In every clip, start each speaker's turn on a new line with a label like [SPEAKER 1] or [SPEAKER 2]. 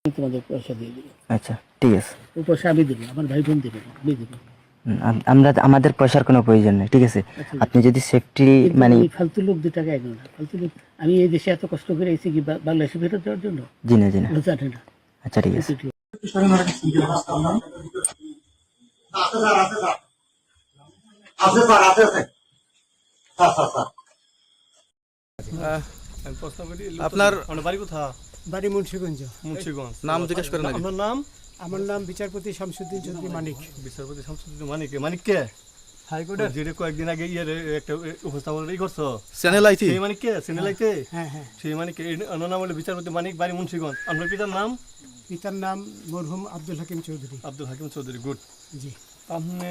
[SPEAKER 1] তোমাদের পয়সা দিয়ে দেবো।
[SPEAKER 2] আচ্ছা ঠিক আছে,
[SPEAKER 1] ও পয়সা আমি দেবো, আমার ভাই বোন দেবে না, আমি দেবো।
[SPEAKER 2] আমরা আমাদের পয়সার কোনো প্রয়োজন নেই, ঠিক আছে?
[SPEAKER 1] আচ্ছা,
[SPEAKER 2] আপনি যদি সেফটি
[SPEAKER 1] কিন্তু
[SPEAKER 2] মানে
[SPEAKER 1] এই ফালতু লোক 2 টাকা এগো না, ফালতু লোক। আমি এই দেশে এত কষ্ট করে এসেছি কি বাংলাদেশে ফেরত দেওয়ার জন্য?
[SPEAKER 2] জি না
[SPEAKER 1] ও জানে না।
[SPEAKER 2] আচ্ছা ঠিক আছে।
[SPEAKER 3] আপনার বাড়ি কোথা?
[SPEAKER 4] বাড়ি মুন্সিগঞ্জ।
[SPEAKER 3] মুন্সিগঞ্জ। নাম জিজ্ঞেস করেন আগে। আপনার নাম?
[SPEAKER 4] আমার নাম বিচারপতি শামসুদ্দিন চৌধুরী মানিক।
[SPEAKER 3] বিচারপতি শামসুদ্দিন মানিক। মানিক কে? হাইকোর্টের যেটা কয়েকদিন আগে একটা উপস্থাপন করছো চ্যানেল আইতে, সেই মানিক কে? চ্যানেল আইতে, হ্যাঁ হ্যাঁ, সেই মানিক। অন্য নাম হলো বিচারপতি মানিক, বাড়ি মুন্সিগঞ্জ। আপনার পিতার নাম?
[SPEAKER 4] পিতার নাম মরহুম আব্দুল হাকিম চৌধুরী।
[SPEAKER 3] আব্দুল হাকিম চৌধুরী। গুড।
[SPEAKER 4] জি।
[SPEAKER 3] আপনি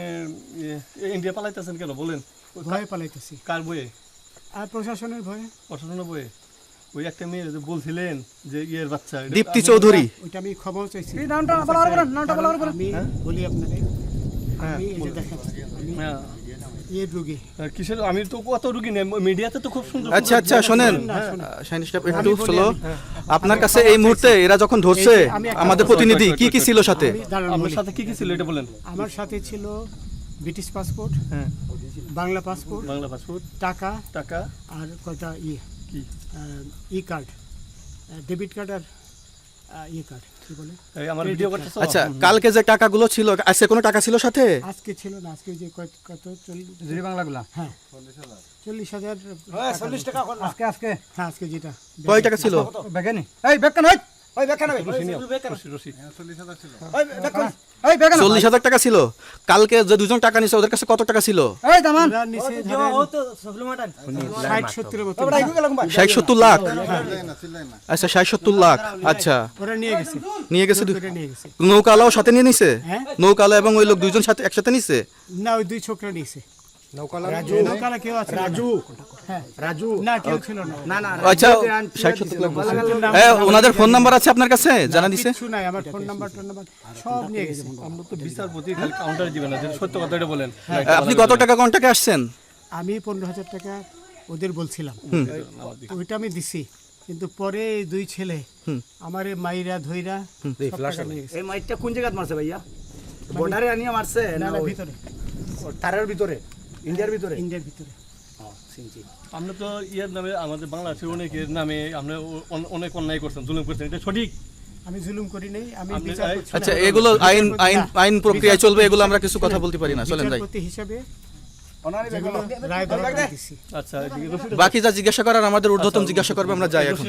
[SPEAKER 3] ইন্ডিয়া পালাইতেছেন কেন বলেন?
[SPEAKER 4] ভয়ে পালাইতেছি।
[SPEAKER 3] কার বয়ে?
[SPEAKER 4] আর প্রশাসনের ভয়ে।
[SPEAKER 3] প্রশাসনের বয়ে? ওই একটা মেয়ে যে বলছিলেন যে ইয়ের বাচ্চা
[SPEAKER 5] দীপ্তি চৌধুরী,
[SPEAKER 4] ওইটা আমি খবর চাইছি।
[SPEAKER 5] নামটা বলার নামটা বলার
[SPEAKER 4] আমি বলি আপনাদের, আমি এই যে দেখাচ্ছি, আমি এই রোগী।
[SPEAKER 3] কিসের? আমি তো কত রোগী নেই, মিডিয়াতে তো খুব সুন্দর।
[SPEAKER 5] আচ্ছা আচ্ছা শোনেন শাইনি সাহেব, একটু স্লো। আপনার কাছে এই মুহূর্তে এরা যখন ধরছে আমাদের প্রতিনিধি কি কি ছিল সাথে?
[SPEAKER 3] আপনার সাথে কি কি ছিল এটা বলেন।
[SPEAKER 4] আমার সাথে ছিল ব্রিটিশ পাসপোর্ট, হ্যাঁ, বাংলা পাসপোর্ট,
[SPEAKER 3] বাংলা পাসপোর্ট,
[SPEAKER 4] টাকা
[SPEAKER 3] টাকা,
[SPEAKER 4] আর কয়টা
[SPEAKER 3] কি
[SPEAKER 4] ই কার্ড, ডেবিট কার্ড আর কার্ড, কি বলে
[SPEAKER 3] এই আমার ভিডিও করতেছ।
[SPEAKER 5] আচ্ছা, কালকে যে টাকাগুলো ছিল, আজকে কোনো টাকা ছিল সাথে?
[SPEAKER 4] আজকে ছিল না, আজকে যে কত
[SPEAKER 5] 40 বাংলাগুলা,
[SPEAKER 4] হ্যাঁ 40,000,
[SPEAKER 5] 40 টাকা আজকে
[SPEAKER 4] হ্যাঁ আজকে যেটা।
[SPEAKER 5] কয় টাকা ছিল? বেগানি এই বেগান হই, ওই বেগান হই, 40,000 টাকা ছিল। কালকে যে দুজন টাকা নিছে ওদের কাছে কত টাকা ছিল? এই দামান 60-70 লাখ। আচ্ছা 60-70 লাখ। আচ্ছা
[SPEAKER 4] ওরা নিয়ে গেছে,
[SPEAKER 5] নিয়ে গেছে। নৌকালাও সাথে নিয়ে নিছে? নৌকালা এবং ওই লোক দুইজন সাথে একসাথে নিছে?
[SPEAKER 4] না, ওই 2 ছোকরা নিছে। নৌকালা কেউ আছে? রাজু না, কেউ ছিল না।
[SPEAKER 5] আচ্ছা 60-70 লাখ। ওনাদের ফোন নাম্বার আছে আপনার কাছে? জানা দিছে?
[SPEAKER 4] কিছু নাই, আমার ফোন নাম্বার সব নিয়ে গেছে।
[SPEAKER 3] আমরা তো বিচারপতি খালি কাউন্টারে দিবেন না, যেটা সত্য কথা এটা বলেন।
[SPEAKER 5] আপনি কত টাকা কন্টাকে আসছেন?
[SPEAKER 4] আমি 15,000 টাকা ওদের বলছিলাম, ওইটা আমি দিছি। কিন্তু পরে এই 2 ছেলে আমারে মাইরা ধইরা
[SPEAKER 6] এই মাইটটা কোন জায়গায় মারছে ভাইয়া? বর্ডারে আনিয়া মারছে
[SPEAKER 4] না ভিতরে,
[SPEAKER 6] তারের ভিতরে, ইন্ডিয়ার ভিতরে?
[SPEAKER 4] ইন্ডিয়ার ভিতরে।
[SPEAKER 3] আমরা তো ইয়ের নামে, আমাদের বাংলাদেশের অনেকের নামে আমরা অনেক অন্যায় করছেন, জুলুম করছেন, এটা সঠিক?
[SPEAKER 4] আমি জুলুম করি নাই, আমি
[SPEAKER 5] আচ্ছা এগুলো আইন আইন আইন প্রক্রিয়ায় চলবে, এগুলো আমরা কিছু কথা বলতে পারি না। চলেন যাই।
[SPEAKER 4] বিচারপতি হিসাবে রায় দিছি।
[SPEAKER 3] আচ্ছা,
[SPEAKER 5] বাকি যা জিজ্ঞাসা করার আমাদের ঊর্ধ্বতন জিজ্ঞাসা করবে, আমরা যাই এখন।